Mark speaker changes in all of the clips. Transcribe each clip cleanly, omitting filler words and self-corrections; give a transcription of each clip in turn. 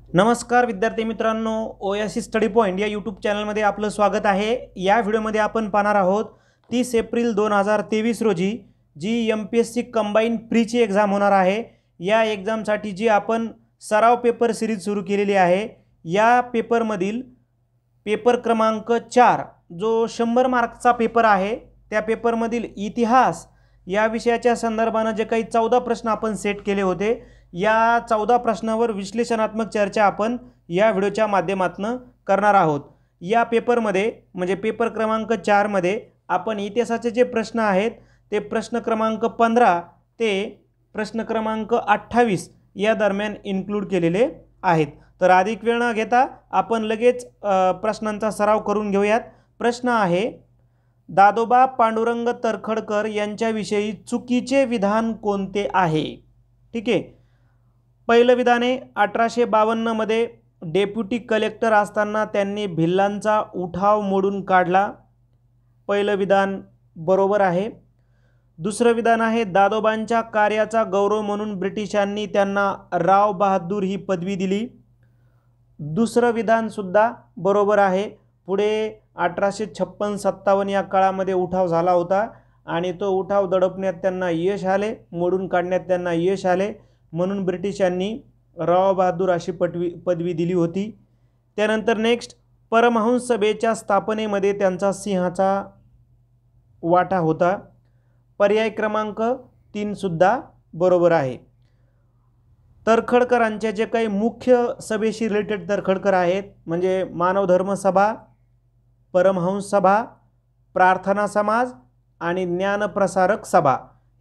Speaker 1: नमस्कार विद्यार्थी मित्रांनो, ओएसिस स्टडी पॉइंट या यूट्यूब चॅनलमध्ये आपलं स्वागत आहे। या व्हिडिओमध्ये आपण पाहणार आहोत 30 एप्रिल 2023 रोजी जी MPSC कंबाईन प्रीची एक्झाम होणार आहे। या एक्झामसाठी जी आपण सराव पेपर सिरीज सुरू केलेली आहे, या पेपरमधील पेपर क्रमांक 4 जो 100 मार्कचा पेपर आहे, त्या पेपरमधील इतिहास या विषयाच्या संदर्भाने जे काही 14 प्रश्न आपण सेट केले होते, या 14 प्रश्नांवर विश्लेषणात्मक चर्चा आपण या व्हिडिओच्या माध्यमातून करणार आहोत। या पेपरमध्ये म्हणजे पेपर क्रमांक 4 मध्ये आपण इतिहासाचे जे प्रश्न आहेत ते प्रश्न क्रमांक 15 ते प्रश्न क्रमांक 28 या दरम्यान इन्क्लूड केलेले आहेत। तर अधिक वेळ न घेता आपण लगेच प्रश्नांचा सराव करून घेऊयात। प्रश्न आहे, दादोबा पांडुरंग तरखडकर यांच्याविषयी चुकीचे विधान कोणते आहे? ठीक आहे। पहिलं विधान आहे, 1852 मध्ये डेप्युटी कलेक्टर असताना त्यांनी भिल्लांचा उठाव मोडून काढला। पहिलं विधान बरोबर आहे। दुसरं विधान आहे, दादोबांच्या कार्याचा गौरव म्हणून ब्रिटिशांनी त्यांना राव बहादूर ही पदवी दिली। दुसरं विधान सुद्धा बरोबर आहे। पुढे 1856-57 या काळामध्ये उठाव झाला होता आणि तो उठाव दडपण्यात त्यांना यश आले, मोडून काढण्यात त्यांना यश आले, म्हणून ब्रिटिशांनी राव बहादूर अशी पदवी दिली होती। त्यानंतर नेक्स्ट, परमहंस सभेच्या स्थापनेमध्ये त्यांचा सिंहाचा वाटा होता। पर्याय क्रमांक 3 सुद्धा बरोबर आहे। तरखडकरांचे जे काही मुख्य सभेशी रिलेटेड तरखडकर आहेत म्हणजे मानव धर्म सभा, परमहंस सभा, प्रार्थना समाज आणि ज्ञानप्रसारक सभा,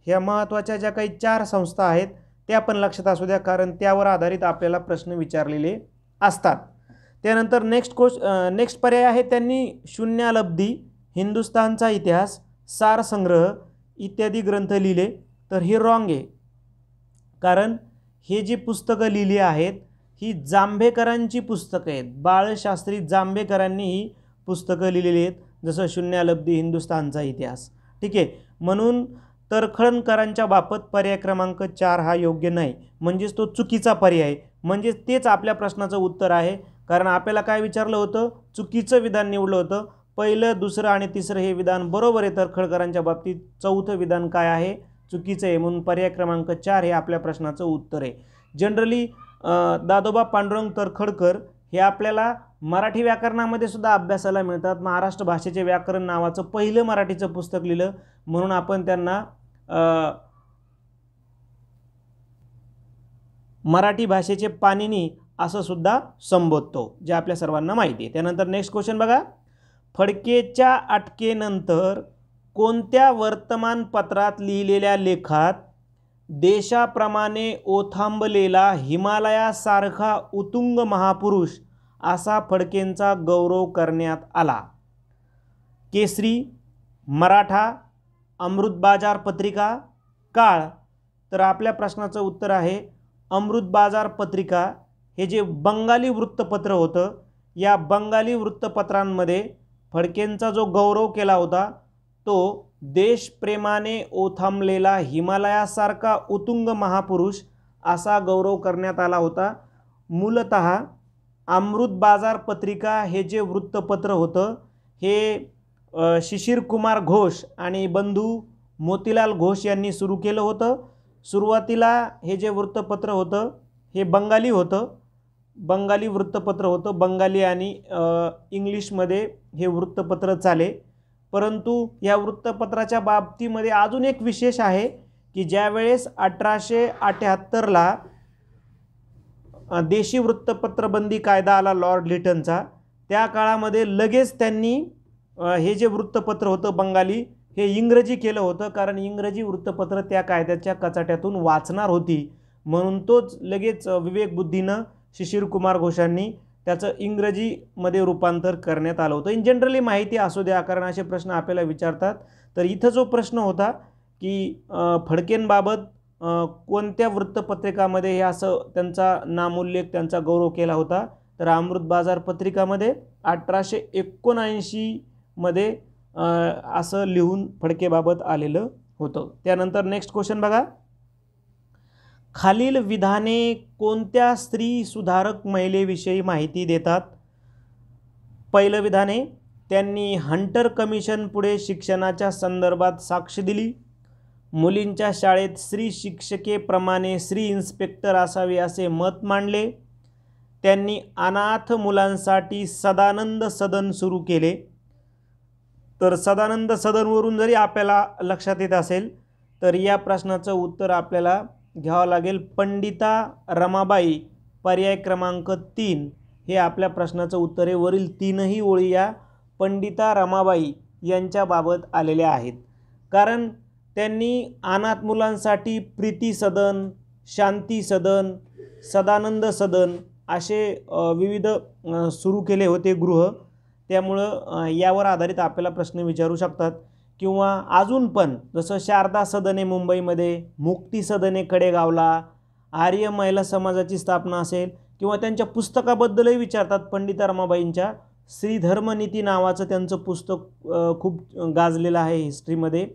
Speaker 1: ह्या महत्त्वाच्या ज्या काही 4 संस्था आहेत त्या पण लक्षात असू द्या, कारण त्यावर आधारित आपल्याला प्रश्न विचारलेले असतात। त्यानंतर नेक्स्ट पर्याय आहे, त्यांनी शून्यालब्धी, हिंदुस्थानचा इतिहास, सारसंग्रह इत्यादी ग्रंथ लिहिले। तर हे रॉंग आहे, कारण हे जी पुस्तकं लिहिली आहेत ही जांभेकरांची पुस्तकं आहेत। बाळशास्त्री जांभेकरांनी ही पुस्तकं लिहिलेली आहेत, जसं शून्यालब्धी, हिंदुस्थानचा इतिहास। ठीक आहे, म्हणून तरखडकरांच्या बाबत पर्याय क्रमांक 4 हा योग्य नाही, म्हणजेच तो चुकीचा पर्याय, म्हणजे तेच आपल्या प्रश्नाचं उत्तर आहे। कारण आपल्याला काय विचारलं होतं, चुकीचं विधान निवडलं होतं। पहिलं, दुसरं आणि तिसरं हे विधान बरोबर आहे तरखडकरांच्या बाबतीत, चौथं विधान काय आहे, चुकीचं आहे, म्हणून पर्याय क्रमांक 4 हे आपल्या प्रश्नाचं उत्तर आहे। जनरली दादोबा पांडुरंग तरखडकर हे आपल्याला मराठी व्याकरणामध्ये सुद्धा अभ्यासाला मिळतात। महाराष्ट्र भाषेचे व्याकरण नावाचं पहिलं मराठीचं पुस्तक लिहिलं, म्हणून आपण त्यांना मराठी भाषेचे पाणिनी असं सुद्धा संबोधतो, जे आपल्या सर्वांना माहिती आहे। त्यानंतर नेक्स्ट क्वेश्चन बघा, फडकेच्या अटकेनंतर कोणत्या वर्तमानपत्रात लिहिलेल्या लेखात देशाप्रमाणे ओथांबलेला हिमालयासारखा उत्तुंग महापुरुष असा फडकेंचा गौरव करण्यात आला? केसरी, मराठा, अमृत बाजार पत्रिका, काळ? तर आपल्या प्रश्नाचं उत्तर आहे अमृत बाजार पत्रिका। हे जे बंगाली वृत्तपत्र होतं, या बंगाली वृत्तपत्रांमध्ये फडकेंचा जो गौरव केला होता तो देशप्रेमाने ओथांबलेला हिमालयासारखा उत्तुंग महापुरुष असा गौरव करण्यात आला होता। मूलतः अमृत बाजार पत्रिका हे जे वृत्तपत्र होतं हे शिशिर कुमार घोष आणि बंधू मोतीलाल घोष यांनी सुरू केलं होतं। सुरुवातीला हे जे वृत्तपत्र होतं हे बंगाली होतं, बंगाली वृत्तपत्र होतं, बंगाली आणि इंग्लिशमध्ये हे वृत्तपत्र चाले। परंतु या वृत्तपत्राच्या बाबतीमध्ये अजून एक विशेष आहे की ज्यावेळेस 1878ला देशी वृत्तपत्र बंदी कायदा आला लॉर्ड लिटनचा, त्या काळामध्ये लगेच त्यांनी हे जे वृत्तपत्र होतं बंगाली हे इंग्रजी केलं होतं, कारण इंग्रजी वृत्तपत्र त्या कायद्याच्या कचाट्यातून वाचणार होती, म्हणून तोच लगेच विवेकबुद्धीनं शिशिर कुमार घोषांनी त्याचं इंग्रजीमध्ये रूपांतर करण्यात आलं होतं। इन जनरली माहिती असू द्या, कारण असे प्रश्न आपल्याला विचारतात। तर इथं जो प्रश्न होता की फडकेंबाबत कोणत्या वृत्तपत्रिकामध्ये हे असं त्यांचा नामोल्लेख, त्यांचा गौरव केला होता, तर अमृत बाजार पत्रिकामध्ये 1879 मध्ये असं लिहून फडकेबाबत आलेलं होतं। त्यानंतर नेक्स्ट क्वेश्चन बघा, खालील विधाने कोणत्या स्त्री सुधारक महिलेविषयी माहिती देतात? पहिलं विधान आहे, त्यांनी हंटर कमिशन पुढे शिक्षणाच्या संदर्भात साक्ष दिली. मुलींच्या शाळेत स्त्री शिक्षकेप्रमाणे स्त्री इन्स्पेक्टर असावे असे मत मांडले. त्यांनी अनाथ मुलांसाठी सदानंद सदन सुरू केले. तर सदानंद सदनवरून जरी आपल्याला लक्षात येत असेल तर या प्रश्नाचं उत्तर आपल्याला घ्यावं लागेल पंडिता रमाबाई. पर्याय क्रमांक 3 हे आपल्या प्रश्नाचं उत्तर आहे. वरील तीनही ओळी या पंडिता रमाबाई यांच्याबाबत आलेल्या आहेत. कारण त्यांनी अनाथ मुलांसाठी प्रीती सदन, शांती सदन, सदानंद सदन असे विविध सुरू केले होते गृह. त्यामुळं यावर आधारित आपल्याला प्रश्न विचारू शकतात. किंवा अजून पण जसं शारदा सदन आहे मुंबईमध्ये, मुक्ती सदन आहे कडेगावला, आर्य महिला समाजाची स्थापना असेल, किंवा त्यांच्या पुस्तकाबद्दलही विचारतात. पंडिता रमाबाईंच्या श्रीधर्मनीती नावाचं त्यांचं पुस्तक खूप गाजलेलं आहे हिस्ट्रीमध्ये.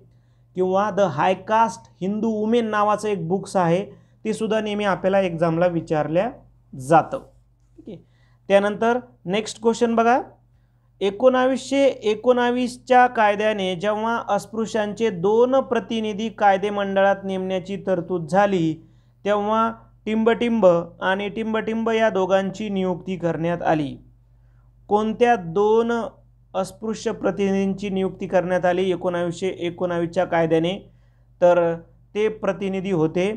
Speaker 1: किंवा द हायकास्ट हिंदू वुमेन नावाचं एक बुक्स आहे, ते सुद्धा नेहमी आपल्याला एक्झामला विचारल्या जातं. ठीक आहे. त्यानंतर नेक्स्ट क्वेश्चन बघा. 1919च्या कायद्याने जेव्हा अस्पृश्यांचे 2 प्रतिनिधी कायदेमंडळात नेमण्याची तरतूद झाली तेव्हा टिंबटिंब आणि टिंबटिंब या दोघांची नियुक्ती करण्यात आली. कोणत्या 2 अस्पृश्य प्रतिनिधींची नियुक्ती करण्यात आली 1919च्या कायद्याने? तर ते प्रतिनिधी होते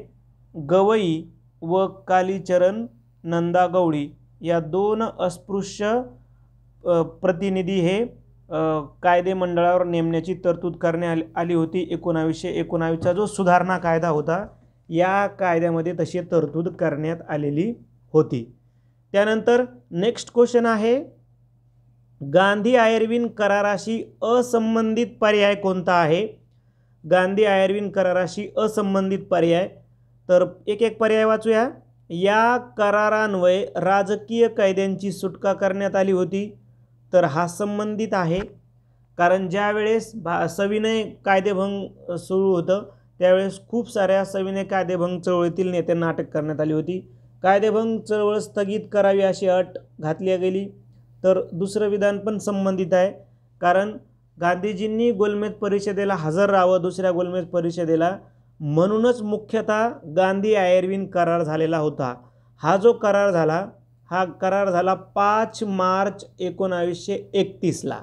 Speaker 1: गवई व कालीचरण नंदा गवळी. या 2 अस्पृश्य प्रतिनिधी हे कायदेमंडळावर नेमण्याची तरतूद करण्यात आली होती. 1919चा जो सुधारणा कायदा होता या कायद्यामध्ये तशी तरतूद करण्यात आलेली होती. त्यानंतर नेक्स्ट क्वेश्चन आहे, गांधी आयर्विन कराराशी असंबंधित पर्याय कोणता आहे? गांधी आयर्विन कराराशी असंबंधित पर्याय. तर एक एक पर्याय वाचूया. या करारान्वये राजकीय कैद्यांची सुटका करण्यात आली होती. तर हा संबंधित आहे. कारण ज्या वेळेस सविनय कायदेभंग सुरू होतं त्यावेळेस खूप साऱ्या सविनय कायदेभंग चळवळीतील नेत्यांना अटक करण्यात आली होती. कायदेभंग चळवळ स्थगित करावी अशी अट घातली गेली. तर दुसरं विधान पण संबंधित आहे. कारण गांधीजींनी गोलमेज परिषदेला हजर राहावं दुसऱ्या गोलमेज परिषदेला, म्हणूनच मुख्यतः गांधी आयर्विन करार झालेला होता. हा जो करार झाला हा करार झाला 5 मार्च 1931ला.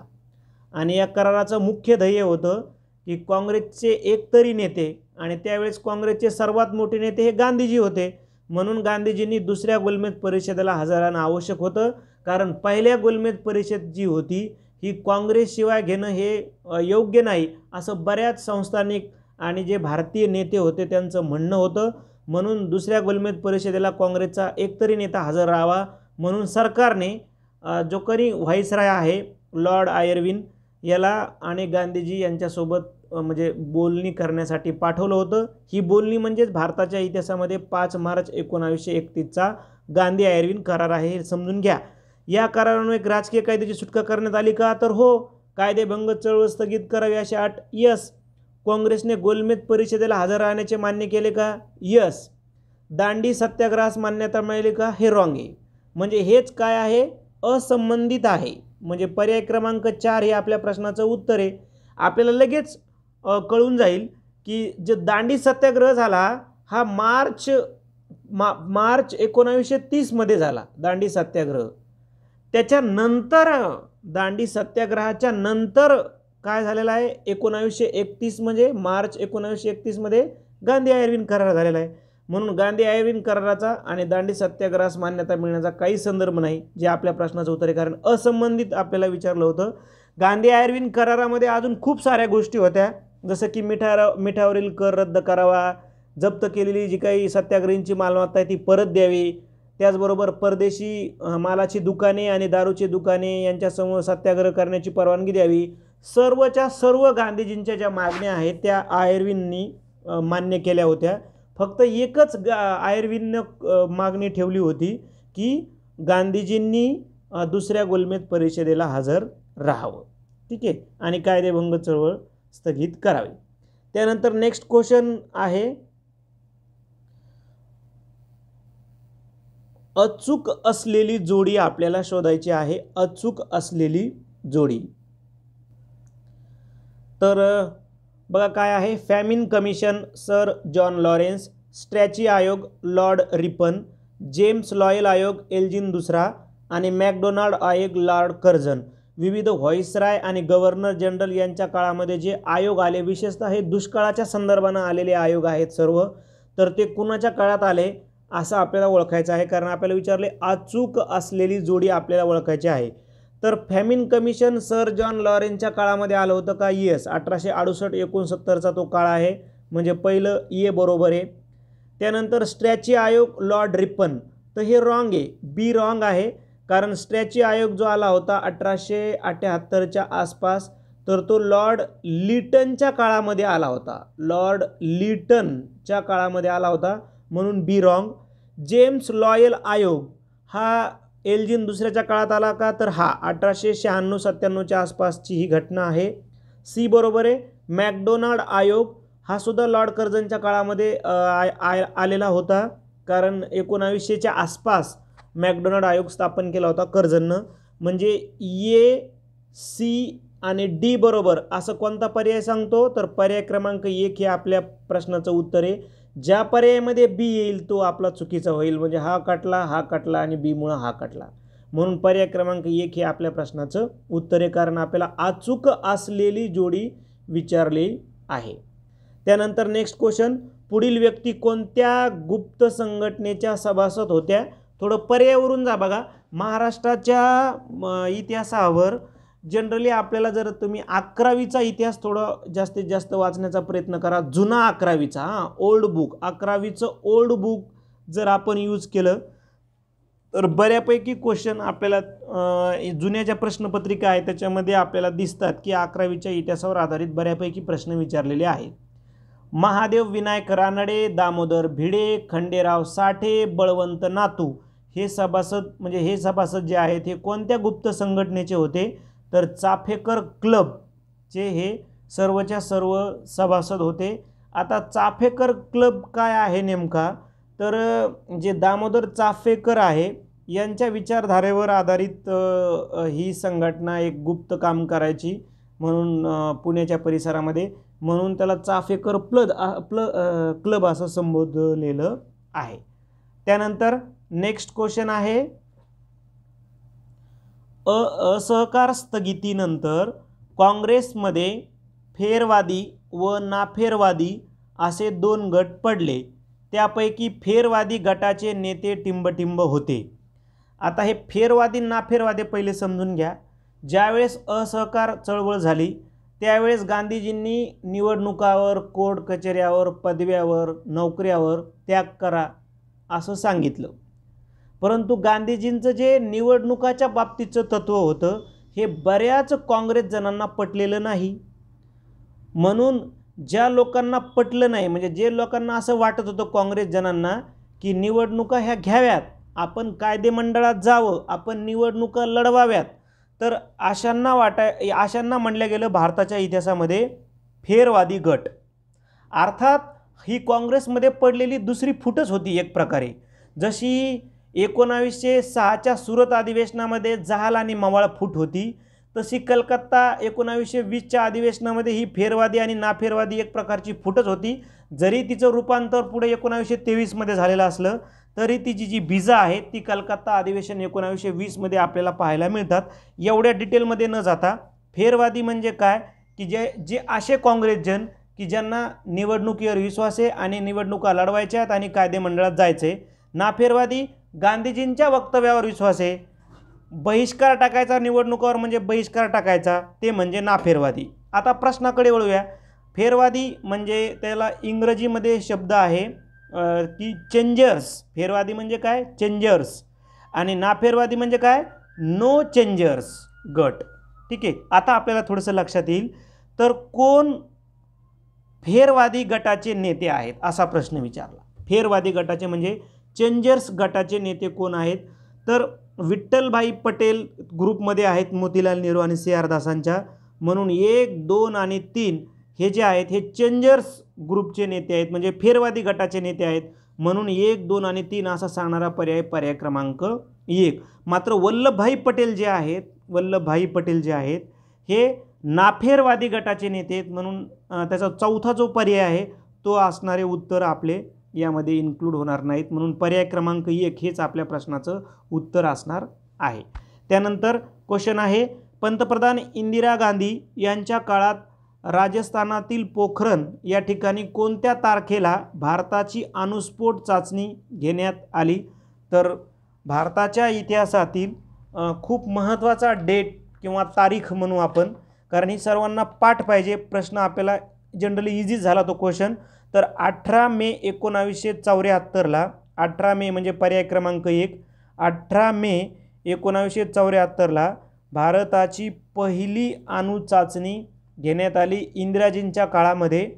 Speaker 1: आणि या कराराचं मुख्य ध्येय होतं की काँग्रेसचे एकतरी नेते, आणि त्यावेळेस काँग्रेसचे सर्वात मोठे नेते हे गांधीजी होते, म्हणून गांधीजींनी दुसऱ्या गोलमेज परिषदेला हजर राहणं आवश्यक होतं. कारण पहिल्या गोलमेज परिषद जी होती ही काँग्रेसशिवाय घेणं हे योग्य नाही असं बऱ्याच संस्थानिक आणि जे भारतीय नेते होते त्यांचं म्हणणं होतं. म्हणून दुसऱ्या गोलमेज परिषदेला काँग्रेसचा एकतरी नेता हजर राहावा म्हणून सरकारने जो करी व्हाईसराय आहे लॉर्ड आयर्विन याला आणि गांधीजी यांच्यासोबत म्हणजे बोलणी करण्यासाठी पाठवलं होतं. ही बोलणी म्हणजेच भारताच्या इतिहासामध्ये 5 मार्च 1931चा गांधी आयर्विन करार आहे हे समजून घ्या. या करारामुळे एक राजकीय कायद्याची सुटका करण्यात आली का? तर हो. कायदेभंग चळवळ स्थगित करावी अशी अट? यस. काँग्रेसने गोलमेज परिषदेला हजर राहण्याचे मान्य केले का? यस. दांडी सत्याग्रहास मान्यता मिळाली का? हे रॉंग आहे. म्हणजे हेच काय आहे? असंबंधित आहे. म्हणजे पर्याय क्रमांक 4 हे आपल्या प्रश्नाचं उत्तर आहे. आपल्याला लगेच कळून जाईल की जे दांडी सत्याग्रह झाला हा मार्च 1930 मध्ये झाला दांडी सत्याग्रह. त्याच्यानंतर दांडी सत्याग्रहाच्या नंतर काय झालेलं आहे 1931 म्हणजे मार्च 1931 मध्ये गांधी आयर्विन करार झालेला आहे. म्हणून गांधी आयर्विन कराराचा आणि दांडी सत्याग्रहास मान्यता मिळण्याचा काही संदर्भ नाही जे आपल्या प्रश्नाचं उत्तर आहे. कारण असंबंधित आपल्याला विचारलं होतं. गांधी आयर्विन करारामध्ये अजून खूप साऱ्या गोष्टी होत्या जसं की मिठावरील कर रद्द करावा, जप्त केलेली जी काही सत्याग्रहींची मालमत्ता आहे ती परत द्यावी, त्याचबरोबर परदेशी मालाची दुकाने आणि दारूची दुकाने यांच्यासमोर सत्याग्रह करण्याची परवानगी द्यावी. सर्वच्या सर्व गांधीजींच्या ज्या मागण्या आहेत त्या आयर्विननी मान्य केल्या होत्या. फक्त एकच आयर्विननं मागणी ठेवली होती की गांधीजींनी दुसऱ्या गोलमेज परिषदेला हजर राहावं. ठीक आहे. आणि कायदेभंग चळवळ स्थगित करावी. त्यानंतर नेक्स्ट क्वेश्चन आहे, अचूक असलेली जोडी आपल्याला शोधायची आहे, अचूक असलेली जोडी. तर बघा काय आहे, famine commission sir John Lawrence, Strachey आयोग लॉर्ड रिपन, जेम्स लॉयल आयोग एल्जिन दुसरा आणि मॅकडोनाल्ड आयोग लॉर्ड कर्झन. विविध व्हॉइसराय आणि गव्हर्नर जनरल यांच्या काळामध्ये जे आयोग आले, विशेषतः हे दुष्काळाच्या संदर्भाने आलेले आयोग आहेत सर्व, तर ते कुणाच्या काळात आले असं आपल्याला ओळखायचं आहे, कारण आपल्याला विचारले अचूक असलेली जोडी आपल्याला ओळखायची आहे. तर फॅमिन कमिशन सर जॉन लॉरेन्सच्या काळामध्ये आलं होतं का? येस, 1868-69चा तो काळ आहे, म्हणजे पहिलं ये बरोबर आहे. त्यानंतर स्ट्रॅची आयोग लॉर्ड रिपन, तर हे रॉंग आहे, बी रॉंग आहे, कारण स्ट्रॅची आयोग जो आला होता 1878च्या आसपास, तर तो लॉर्ड लिटनच्या काळामध्ये आला होता, लॉर्ड लिटनच्या काळामध्ये आला होता, म्हणून बी रॉंग. जेम्स लॉयल आयोग हा एल्जिन दुसऱ्याच्या काळात आला का? तर हा 1896-97च्या आसपासची ही घटना आहे, सी बरोबर आहे. मॅकडोनाल्ड आयोग हा सुद्धा लॉर्ड कर्झनच्या काळामध्ये आलेला होता, कारण 1900च्या आसपास मॅकडोनाल्ड आयोग स्थापन केला होता कर्झननं. म्हणजे ए, सी आणि डी बरोबर असं कोणता पर्याय सांगतो? तर पर्याय क्रमांक 1 हे आपल्या प्रश्नाचं उत्तर आहे. ज्या पर्यायामध्ये बी येईल तो आपला चुकीचा होईल, म्हणजे हा कटला आणि बी मुळे हा कटला, म्हणून पर्याय क्रमांक 1 हे आपल्या प्रश्नाचं उत्तर आहे, कारण आपल्याला अचूक असलेली जोडी विचारली आहे. त्यानंतर नेक्स्ट क्वेश्चन, पुढील व्यक्ती कोणत्या गुप्त संघटनेच्या सभासद होत्या? थोडं पर्यायावरून जा बघा. महाराष्ट्राच्या इतिहासावर जनरली आपल्याला जर तुम्ही 11वीचा इतिहास थोडं जास्तीत जास्त वाचण्याचा प्रयत्न करा, जुना 11वीचा, ओल्ड बुक, 11वीचं ओल्ड बुक जर आपण यूज केलं तर बऱ्यापैकी क्वेश्चन आपल्याला जुन्या ज्या प्रश्नपत्रिका आहेत त्याच्यामध्ये आपल्याला दिसतात की 11वीच्या इतिहासावर आधारित बऱ्यापैकी प्रश्न विचारलेले आहेत. महादेव विनायक रानडे, दामोदर भिडे, खंडेराव साठे, बळवंत नातू हे सभासद जे आहेत हे कोणत्या गुप्त संघटनेचे होते? तर चाफेकर क्लबचे हे सर्वच्या सर्व सभासद होते. आता चाफेकर क्लब काय आहे नेमका? तर जे दामोदर चाफेकर आहे यांच्या विचारधारेवर आधारित ही संघटना एक गुप्त काम करायची, म्हणून पुण्याच्या परिसरामध्ये, म्हणून त्याला चाफेकर क्लब असं संबोधलेलं आहे. त्यानंतर नेक्स्ट क्वेश्चन आहे, असहकार स्थगितीनंतर काँग्रेसमध्ये फेरवादी व नाफेरवादी असे 2 गट पडले, त्यापैकी फेरवादी गटाचे नेते टिंबटिंब होते. आता हे फेरवादी नाफेरवादी पहिले समजून घ्या. ज्यावेळेस असहकार चळवळ झाली त्यावेळेस गांधीजींनी निवडणुकावर, कोर्ट कचेऱ्यावर, पदव्यावर, नोकऱ्यावर त्याग करा असं सांगितलं, परंतु गांधीजींचं जे निवडणुकाच्या बाबतीचं तत्त्व होतं हे बऱ्याच काँग्रेस जणांना पटलेलं नाही. म्हणून ज्या लोकांना पटलं नाही, म्हणजे जे लोकांना असं वाटत होतं काँग्रेस जणांना की निवडणुका ह्या घ्याव्यात, आपण कायदेमंडळात जावं, आपण निवडणुका लढवाव्यात, तर अशांना म्हणलं गेलं भारताच्या इतिहासामध्ये फेरवादी गट. अर्थात ही काँग्रेसमध्ये पडलेली दुसरी फूटच होती एक प्रकारे. जशी 1906च्या सुरत अधिवेशनामध्ये जहाल आणि मवाळ फूट होती, तशी कलकत्ता 1920च्या अधिवेशनामध्ये ही फेरवादी आणि नाफेरवादी एक प्रकारची फूटच होती. जरी तिचं रूपांतर पुढे 1923मध्ये झालेलं असलं तरी तिची जी बीजा आहेत ती कलकत्ता अधिवेशन 1920मध्ये आपल्याला पाहायला मिळतात. एवढ्या डिटेलमध्ये न जाता फेरवादी म्हणजे काय की जे असे काँग्रेसजन की ज्यांना निवडणुकीवर विश्वास आहे आणि निवडणुका लढवायच्या आहेत आणि कायदेमंडळात जायचे. नाफेरवादी गांधीजींच्या वक्तव्यावर विश्वास आहे, बहिष्कार टाकायचा निवडणुकावर म्हणजे बहिष्कार टाकायचा, ते म्हणजे नाफेरवादी. आता प्रश्नाकडे वळूया. फेरवादी म्हणजे त्याला इंग्रजीमध्ये शब्द आहे की चेंजर्स. फेरवादी म्हणजे काय? चेंजर्स. आणि नाफेरवादी म्हणजे काय? नो चेंजर्स गट. ठीक आहे, आता आपल्याला थोडंसं लक्षात येईल. तर कोण फेरवादी गटाचे नेते आहेत असा प्रश्न विचारला. फेरवादी गटाचे म्हणजे चेंजर्स गटाचे नेते कोण आहेत? तर विठ्ठलभाई पटेल ग्रुपमध्ये आहेत मोतीलाल नेहरू आणि सी आर दासांच्या, म्हणून 1, 2 आणि 3 हे जे आहेत हे चेंजर्स ग्रुपचे नेते आहेत, म्हणजे फेरवादी गटाचे नेते आहेत. म्हणून 1, 2 आणि 3 असा सांगणारा पर्याय क्रमांक 1. मात्र वल्लभभाई पटेल जे आहेत हे नाफेरवादी गटाचे नेते आहेत, म्हणून त्याचा चौथा जो पर्याय आहे तो असणारे उत्तर आपले यामध्ये इन्क्लूड होणार नाहीत, म्हणून पर्याय क्रमांक 1 हेच आपल्या प्रश्नाचं उत्तर असणार आहे. त्यानंतर क्वेश्चन आहे, पंतप्रधान इंदिरा गांधी यांच्या काळात राजस्थानातील पोखरण या ठिकाणी कोणत्या तारखेला भारताची अणुस्फोट चाचणी घेण्यात आली? तर भारताच्या इतिहासातील खूप महत्त्वाचा डेट किंवा तारीख म्हणू आपण, कारण ही सर्वांना पाठ पाहिजे. प्रश्न आपल्याला जनरली इझी झाला तो क्वेश्चन. तर 18 मे 1974ला, 18 मे म्हणजे पर्याय क्रमांक 1, 18 मे 1974ला भारताची पहिली अणुचाचणी घेण्यात आली इंदिराजींच्या काळामध्ये.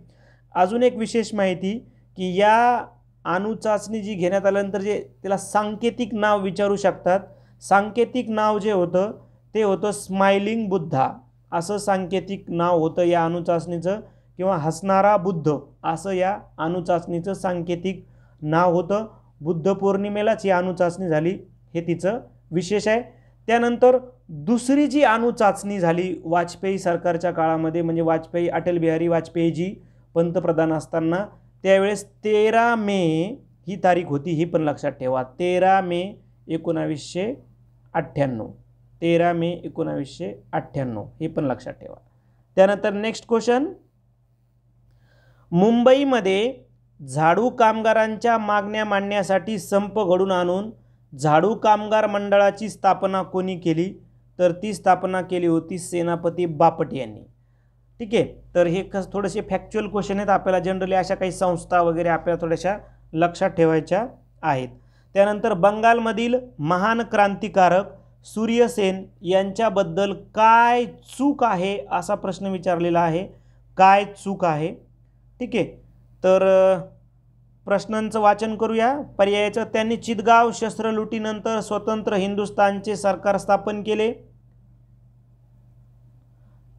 Speaker 1: अजून एक विशेष माहिती की या अणुचाचणी जी घेण्यात आल्यानंतर जे त्याला सांकेतिक नाव विचारू शकतात, सांकेतिक नाव जे होतं ते होतं स्माइलिंग बुद्धा, असं सांकेतिक नाव होतं या अणुचाचणीचं, किंवा हसणारा बुद्ध असं या अणुचाचणीचं सांकेतिक नाव होतं. बुद्ध पौर्णिमेलाच ही अणुचाचणी झाली, हे तिचं विशेष आहे. त्यानंतर दुसरी जी अणुचाचणी झाली वाजपेयी सरकारच्या काळामध्ये, म्हणजे वाजपेयी, अटल बिहारी वाजपेयीजी पंतप्रधान असताना, त्यावेळेस 13 मे ही तारीख होती, ही पण लक्षात ठेवा. 13 मे 1998, 13 मे 1998 हे पण लक्षात ठेवा. त्यानंतर नेक्स्ट क्वेश्चन, मुंबईमध्ये झाडू कामगारांच्या मागण्या मांडण्यासाठी संप घडून आणून झाडू कामगार मंडळाची स्थापना कोणी केली? तर ती स्थापना केली होती सेनापती बापट यांनी. ठीक आहे, तर हे थोडेसे फॅक्च्युअल क्वेश्चन आहेत, आपल्याला जनरली अशा काही संस्था वगैरे आपल्याला थोड्याशा लक्षात ठेवायच्या आहेत. त्यानंतर बंगालमधील महान क्रांतिकारक सूर्यसेन यांच्याबद्दल काय चूक आहे असा प्रश्न विचारलेला आहे. काय चूक आहे? ठीक आहे, तर प्रश्नांचं वाचन करूया. पर्यायाचं, त्यांनी चितगाव शस्त्रलुटीनंतर स्वतंत्र हिंदुस्थानचे सरकार स्थापन केले,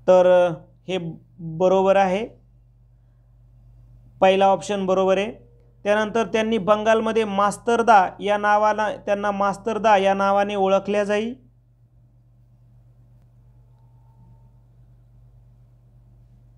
Speaker 1: तर हे बरोबर आहे, पहिला ऑप्शन बरोबर आहे. त्यानंतर त्यांनी बंगालमध्ये मास्तरदा या नावाला, त्यांना मास्तरदा या नावाने ओळखल्या जाई,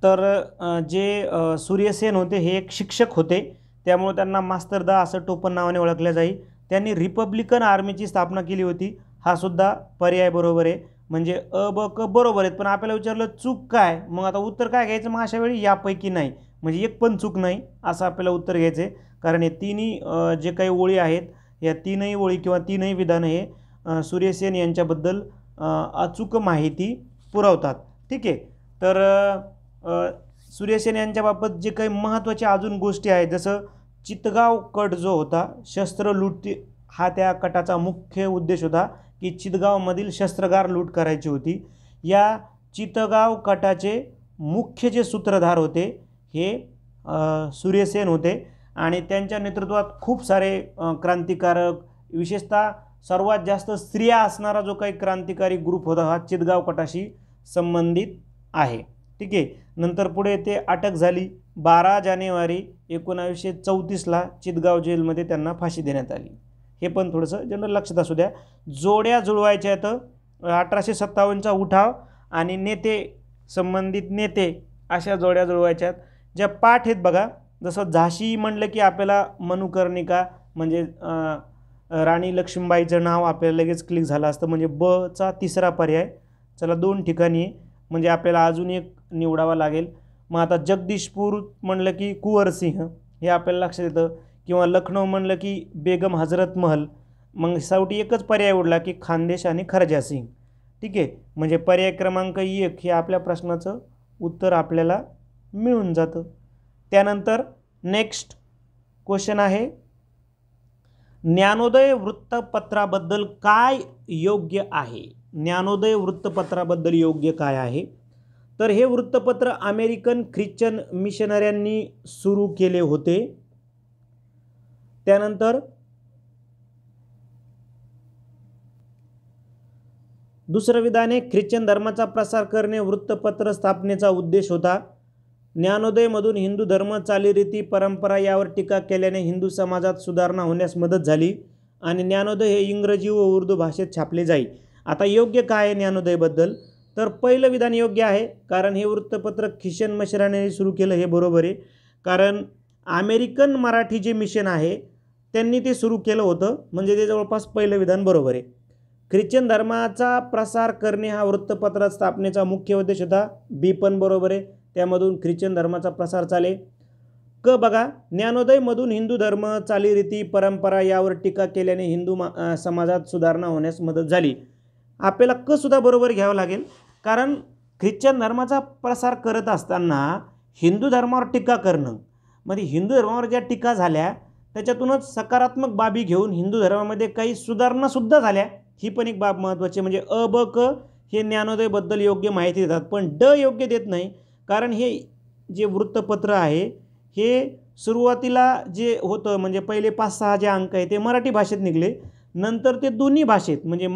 Speaker 1: तर जे सूर्यसेन होते हे एक शिक्षक होते, त्यामुळे त्यांना मास्तरदा असं टोपण नावाने ओळखल्या जाई. त्यांनी रिपब्लिकन आर्मीची स्थापना केली होती, हा सुद्धा पर्याय बरोबर आहे, म्हणजे अ ब क बरोबर आहेत. पण आपल्याला विचारलं चूक काय, मग आता उत्तर काय घ्यायचं? मग अशा वेळी यापैकी नाही, म्हणजे एक पण चूक नाही असं आपल्याला उत्तर घ्यायचं आहे, कारण हे तिन्ही जे काही ओळी आहेत, या तीनही ओळी किंवा तीनही विधानं हे सूर्यसेन यांच्याबद्दल अचूक माहिती पुरवतात. ठीक आहे, तर सूर्यसेन यांच्याबाबत जे काही महत्त्वाच्या अजून गोष्टी आहेत, जसं चितगाव कट जो होता, शस्त्र लूट, हा त्या कटाचा मुख्य उद्देश होता की चितगावमधील शस्त्रागार लूट करायची होती. या चितगाव कटाचे मुख्य जे सूत्रधार होते हे सूर्यसेन होते, आणि त्यांच्या नेतृत्वात खूप सारे क्रांतिकारक, विशेषतः सर्वात जास्त स्त्रिया असणारा जो काही क्रांतिकारी ग्रुप होता हा चितगाव कटाशी संबंधित आहे. ठीक आहे, नंतर पुढे ते अटक झाली. 12 जानेवारी 1934ला चितगाव जेलमध्ये त्यांना फाशी देण्यात आली. हे पण थोडंसं जनरल लक्षात असू द्या. जोड्या जुळवायच्या आहेत, 1857चा उठाव आणि नेते, संबंधित नेते अशा जोड्या जुळवायच्या आहेत. ज्या पाठ आहेत बघा, जसं झाशी म्हणलं की आपल्याला मनुकर्णिका म्हणजे राणी लक्ष्मीबाईचं नाव आपल्याला लगेच क्लिक झालं असतं, म्हणजे ब चा तिसरा पर्याय. चला 2 ठिकाणी म्हणजे आपल्याला अजून एक निवडावा लागेल. मग आता जगदीशपूर म्हणलं की कुंवरसिंह हे आपल्याला लक्षात येतं, किंवा लखनौ म्हणलं की बेगम हजरत महल. मग शेवटी एकच पर्याय उरला की खानदेश आणि खरजा सिंग. ठीक आहे, म्हणजे पर्याय क्रमांक 1 हे आपल्या प्रश्नाचं उत्तर आपल्याला मिळून जातं. त्यानंतर नेक्स्ट क्वेश्चन आहे, ज्ञानोदय वृत्तपत्राबद्दल काय योग्य आहे? ज्ञानोदय वृत्तपत्राबद्दल योग्य काय आहे? तर हे वृत्तपत्र अमेरिकन ख्रिश्चन मिशनऱ्यांनी सुरू केले होते. त्यानंतर दुसरं विधान आहे, ख्रिश्चन धर्माचा प्रसार करणे वृत्तपत्र स्थापनेचा उद्देश होता. ज्ञानोदयमधून हिंदू धर्म, चालीरीती, परंपरा यावर टीका केल्याने हिंदू समाजात सुधारणा होण्यास मदत झाली आणि ज्ञानोदय हे इंग्रजी व उर्दू भाषेत छापले जाई। आता योग्य काय आहे ज्ञानोदयबद्दल? तर पहिलं विधान योग्य आहे, कारण हे वृत्तपत्र ख्रिश्चन मिशनरीने सुरू केलं, हे बरोबर आहे। कारण अमेरिकन मराठी जे मिशन आहे त्यांनी ते सुरू केलं होतं, म्हणजे ते जवळपास पहिलं विधान बरोबर आहे। ख्रिश्चन धर्माचा प्रसार करणे हा वृत्तपत्रात स्थापनेचा मुख्य उद्देश होता, बी पण बरोबर आहे, त्यामधून ख्रिश्चन धर्माचा प्रसार चाले। क बघा, ज्ञानोदयमधून हिंदू धर्म, चालीरीती, परंपरा यावर टीका केल्याने हिंदू समाजात सुधारणा होण्यास मदत झाली। आपल्याला क सुद्धा बरोबर घ्यावं लागेल, कारण ख्रिश्चन धर्माचा प्रसार करत असताना हिंदू धर्मावर टीका करणं, म्हणजे हिंदू धर्मावर ज्या टीका झाल्या त्याच्यातूनच सकारात्मक बाबी घेऊन हिंदू धर्मामध्ये काही सुधारणासुद्धा झाल्या, ही पण एक बाब महत्त्वाची। म्हणजे अ, ब, क हे ज्ञानोदयबद्दल योग्य माहिती देतात, पण ड योग्य देत नाही, कारण हे जे वृत्तपत्र आहे हे सुरुवातीला जे होतं म्हणजे पहिले 5-6 जे अंक आहे ते मराठी भाषेत निघले, नंतर ते दोन्ही भाषेत म्हणजे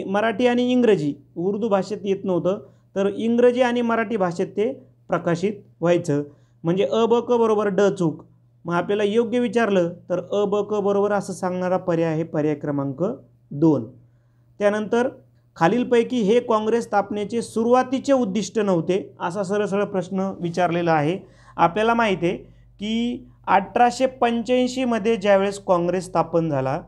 Speaker 1: मराठी आणि इंग्रजी, उर्दू भाषेत येत नव्हतं, तर इंग्रजी आणि मराठी भाषेत ते प्रकाशित व्हायचं। म्हणजे अ, ब, क बरोबर ड चूक। मग आपल्याला योग्य विचारलं तर अ, ब, क बरोबर असं सांगणारा पर्याय आहे पर्याय क्रमांक 2। त्यानंतर खालीलपैकी हे काँग्रेस स्थापनेचे सुरुवातीचे उद्दिष्ट नव्हते, असा सरळ प्रश्न विचारलेला आहे। आपल्याला माहिती आहे की 1885 मध्ये ज्यावेळेस काँग्रेस स्थापन झाला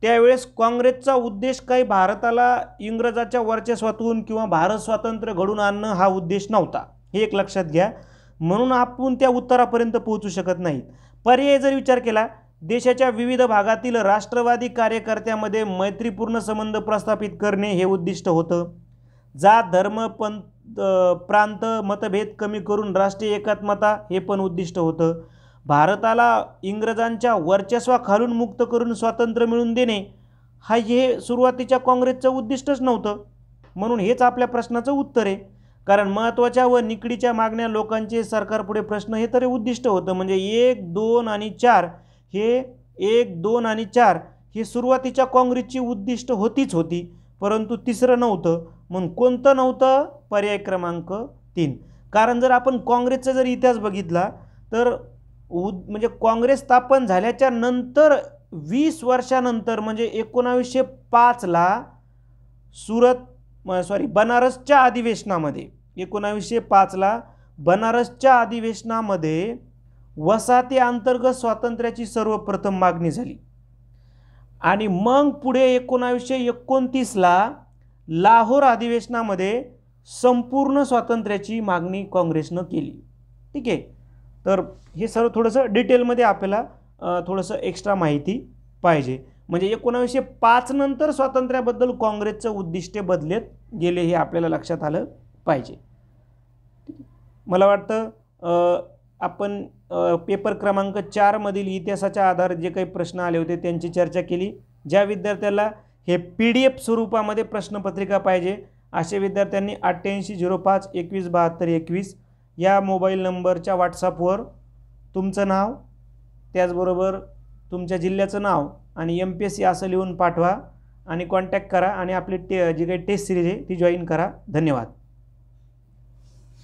Speaker 1: त्यावेळेस काँग्रेसचा उद्देश काही भारताला इंग्रजाच्या वर्चस्वातून किंवा भारत स्वातंत्र्य घडून आणणं हा उद्देश नव्हता, हे एक लक्षात घ्या। म्हणून आपण त्या उत्तरापर्यंत पोहोचू शकत नाही। पर्याय जर विचार केला, देशाच्या विविध भागातील राष्ट्रवादी कार्यकर्त्यामध्ये मैत्रीपूर्ण संबंध प्रस्थापित करणे हे उद्दिष्ट होतं। जात, धर्म, पंथ, प्रांत, मतभेद कमी करून राष्ट्रीय एकात्मता हे पण उद्दिष्ट होतं। भारताला इंग्रजांच्या वर्चस्वाखालून मुक्त करून स्वातंत्र्य मिळवून देणे हे सुरुवातीच्या काँग्रेसचं उद्दिष्टच नव्हतं, म्हणून हेच आपल्या प्रश्नाचं उत्तर आहे। कारण महत्त्वाच्या व निकडीच्या मागण्या लोकांचे सरकारपुढे प्रश्न हे तरी उद्दिष्ट होतं। म्हणजे 1, 2 आणि 4 हे 1, 2 आणि 4 ही सुरुवातीच्या काँग्रेसची उद्दिष्ट होती, परंतु तिसरं नव्हतं। म्हणून कोणतं नव्हतं? पर्याय क्रमांक 3। कारण जर आपण काँग्रेसचा जर इतिहास बघितला तर म्हणजे काँग्रेस स्थापन झाल्याच्या नंतर 20 वर्षानंतर म्हणजे 1905 ला बनारसच्या अधिवेशनामध्ये 1905 ला बनारसच्या अधिवेशनामध्ये वसाहती अंतर्गत स्वातंत्र्याची सर्वप्रथम मागणी झाली आणि मग पुढे 1929 ला लाहोर अधिवेशनामध्ये संपूर्ण स्वातंत्र्याची मागणी काँग्रेसनं केली। ठीक आहे, तर हे सर्व थोडंसं डिटेलमध्ये आपल्याला थोडंसं एक्स्ट्रा माहिती पाहिजे। म्हणजे 1905 नंतर स्वातंत्र्याबद्दल काँग्रेसचं उद्दिष्ट बदलत गेले, हे आपल्याला लक्षात आलं पाहिजे। मला वाटतं आपण पेपर क्रमांक 4 मधील इतिहासाच्या आधारे जे काही प्रश्न आले होते त्यांची चर्चा केली। ज्या विद्यार्थ्याला हे PDF स्वरूपामध्ये प्रश्नपत्रिका पाहिजे अशा विद्यार्थ्यांनी 8805217221 या मोबाईल नंबरच्या व्हॉट्सअपवर तुमचं नाव, त्याचबरोबर तुमच्या जिल्ह्याचं नाव आणि MPSC असं लिहून पाठवा आणि कॉन्टॅक्ट करा आणि आपली जी काही टेस्ट सिरीज आहे ती जॉईन करा। धन्यवाद।